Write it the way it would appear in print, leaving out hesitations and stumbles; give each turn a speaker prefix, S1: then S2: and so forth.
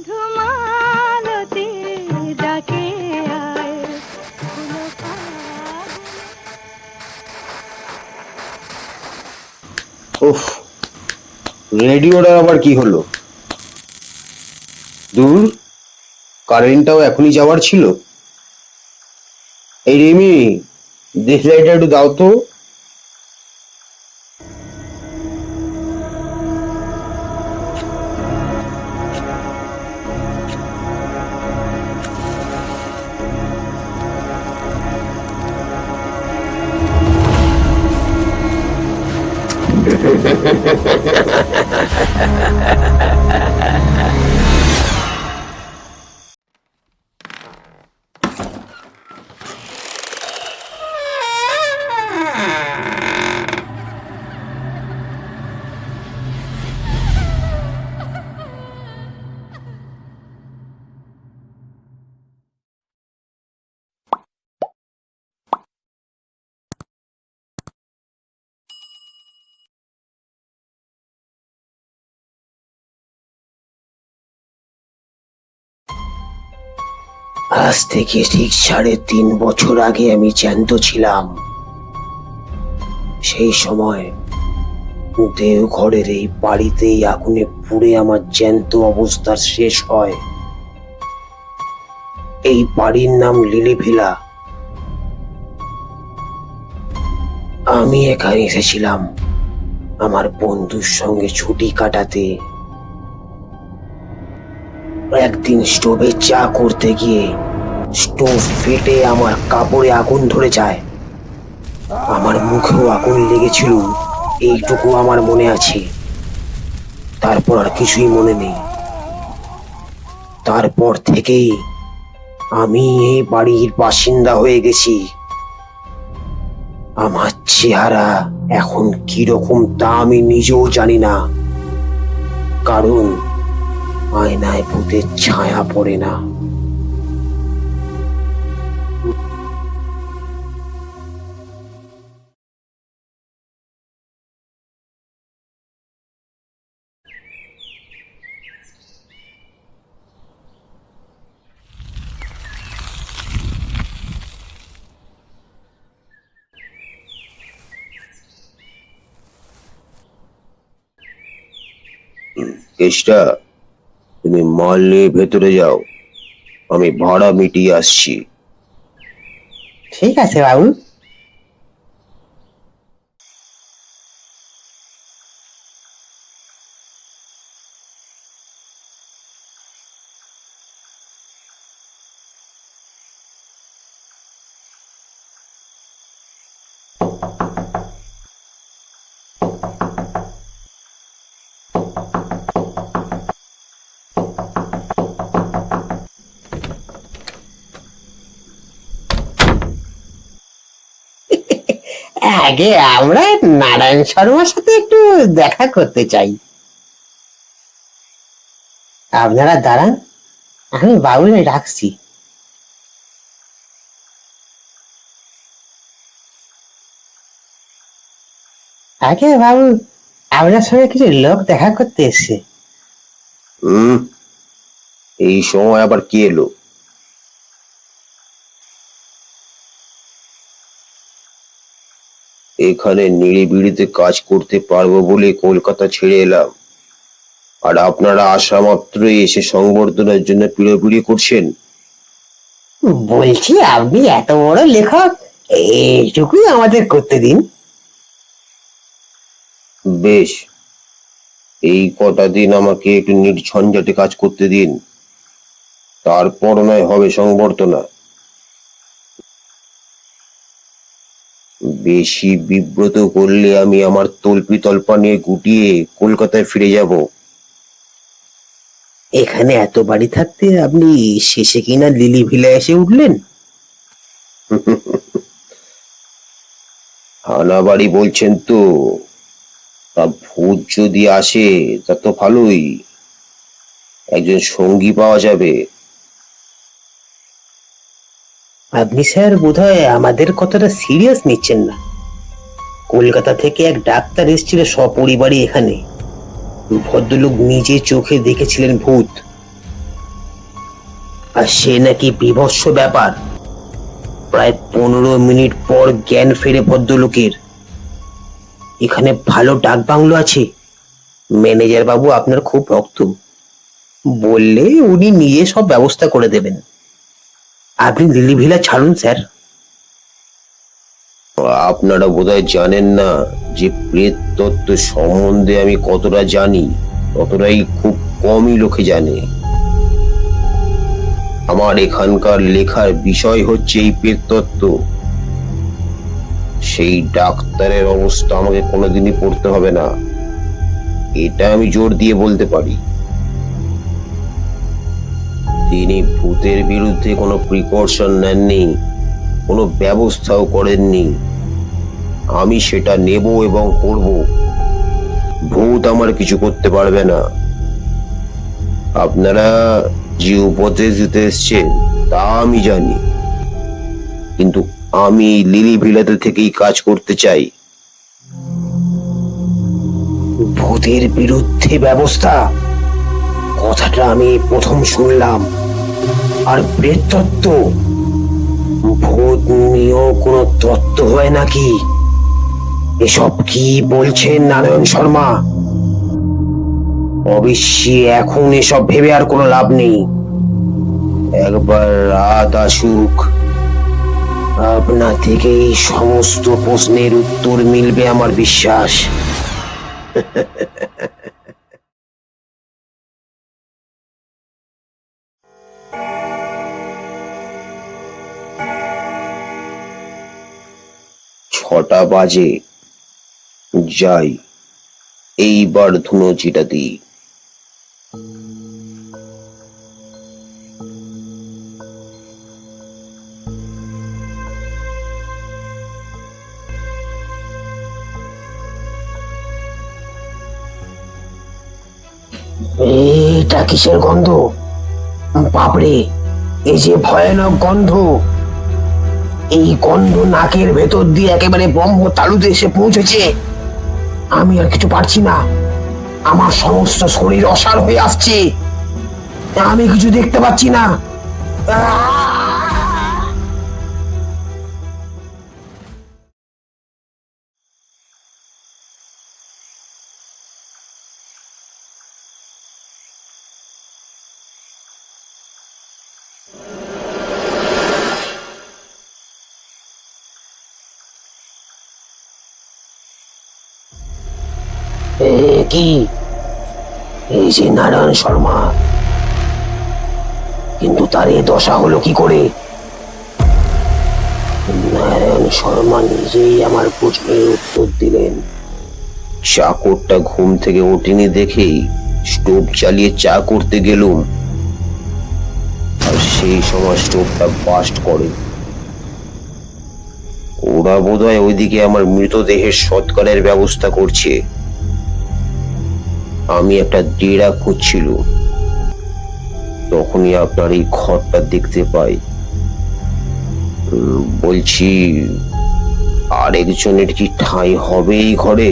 S1: মধুমালতি ডাকে আয়
S2: উফ, রেডিওটা আবার কি হলো? দূর, কারেন্টটাও এখনই যাওয়ার ছিল। এই রিমি, দেশলাইটা একটু দাও তো। আজ থেকে ঠিক 3.5 বছর আগে আমি জ্যান্ত ছিলাম। সেই সময় দেওঘরের এই বাড়িতেই আগুনে পুড়ে আমার জ্যান্ত অবস্থার শেষ হয়। এই বাড়ির নাম লিলি ভিলা। আমি এখানে এসেছিলাম আমার বন্ধুর সঙ্গে ছুটি কাটাতে। একদিন স্টোভে চা করতে গিয়ে স্টোভ ফেটে আমার কাপড়ে আগুন ধরে যায়। আমার মুখেও আগুন লেগেছিল, এইটুকু আমার মনে আছে। তারপর আর কিছুই মনে নেই। তারপর থেকেই আমি এই বাড়ির বাসিন্দা হয়ে গেছি। আমার চেহারা এখন কিরকম তা আমি নিজেও জানি না, কারণ আয়নায় ভূতের ছায়া পড়ে না। কেষ্টা, তুমি মাল নিয়ে ভেতরে যাও, আমি ভাড়া মিটিয়ে আসছি।
S3: ঠিক আছে বাবু। আগে আমরা নারায়ণ শর্মার সাথে একটু দেখা করতে চাই। আপনারা দাঁড়ান, আমি বাবুরে ডাকছি। আগে বাবু, আপনার সঙ্গে কিছু লোক দেখা করতে এসছে।
S2: এই সময় আবার কি এলো? এখানে নিরিবিলিতে কাজ করতে পারবো বলে কলকাতা ছেড়ে এলাম, আর আপনারা আসা মাত্রই এসে সংবর্ধনার জন্য পিড়োপিড়ি করছেন।
S3: বলছি আপনি এত বড় লেখক, এইটুকুই আমাদের করতে দিন।
S2: বেশ, এই কটা দিন আমাকে একটু নির্ঝঞ্ঝাটে কাজ করতে দিন, তারপর নয় হবে সংবর্ধনা। বেশি বিব্রত করলে আমি আমার তল্পি তল্পা নিয়ে গুটিয়ে কলকাতায় ফিরে যাব।
S3: এখানে এত বাড়ি থাকতে আপনি শেষে কিনা লিলি ভিলা এসে উঠলেন?
S2: হানা বাড়ি বলছেন তো? তা ভূত যদি আসে তা তো ভালোই, একজন সঙ্গী পাওয়া যাবে।
S3: আপনি স্যার বোধহয় আমাদের কতটা সিরিয়াস নিচ্ছেন না। কলকাতা থেকে এক ডাক্তার এসেছিল সপরিবারে এখানে। ভদ্রলোক নিজে চোখে দেখেছিলেন ভূত।
S2: আর সে নাকি বিভৎস ব্যাপার। প্রায় 15 মিনিট পর জ্ঞান ফেরে ভদ্রলোকের। এখানে ভালো ডাক বাংলো আছে। ম্যানেজার বাবু আপনার খুব ভক্ত, বললে উনি নিজে সব ব্যবস্থা করে দেবেন। আপনি লিলি ভিলা ছাড়ুন স্যার। আপনারা বোধহয় জানেন না যে প্রেত তত্ত্ব সম্বন্ধে আমি কতটা জানি, ততটাই খুব কমই লোকে জানে। আমার এখানকার লেখার বিষয় হচ্ছে এই প্রেত তত্ত্ব। সেই ডাক্তারের অবস্থা আমাকে কোনোদিনই পড়তে হবে না, এটা আমি জোর দিয়ে বলতে পারি। তিনি ভূতের বিরুদ্ধে কোনো প্রিকশন নেননি, কোনো ব্যবস্থাও করেননি। আমি সেটা নেব এবং করব। ভূত আমার কিছু করতে পারবে না। আপনারা যে উপদেশ দিতে এসছেন তা আমি জানি, কিন্তু আমি লিলি ভিলাতে থেকেই কাজ করতে চাই। ভূতের বিরুদ্ধে ব্যবস্থা, কথাটা আমি প্রথম শুনলাম। আর প্রেততত্ত্ব, ভূত নিয়েও কোনো তত্ত্ব হয় নাকি? এসব কি বলছেন নারায়ণ শর্মা? অবশ্যই এখন এসব ভেবে আর কোনো লাভ নেই। একবার রাত আসুক, আপনা থেকেই সমস্ত প্রশ্নের উত্তর মিলবে আমার বিশ্বাস। ছটা বাজে, যাই এইবার ধুনুচিটা দিই। এটা কিসের গন্ধ? বাপরে, এই যে ভয়ানক গন্ধ! এই গন্ধ নাকের ভেতর দিয়ে একেবারে ব্রহ্ম তালুতে এসে পৌঁছেছে। আমি আর কিছু পারছি না, আমার সমস্ত শরীর অসাড় হয়ে আসছে। আমি কিছু দেখতে পাচ্ছি না। কি এই যে নারায়ণ শর্মা, কিন্তু তার এ দশা হলো কি করে? নারায়ণ শর্মা নিজেই আমার প্রশ্নের উত্তর দিলেন। চাকরটা ঘুম থেকে ওঠেনি দেখেই স্টোভ চালিয়ে চা করতে গেলুম, আর সেই সময় স্টোভটা বাস্ট করে। ওরা বোধহয় ওইদিকে আমার মৃতদেহের সৎকারের ব্যবস্থা করছে। আমি একটা ডেরা খুঁজছিল, তখনই আপনার এই ঘরটা দেখতে পাই। বলছি, আরেকজনের কি ঠাঁই হবে এই ঘরে?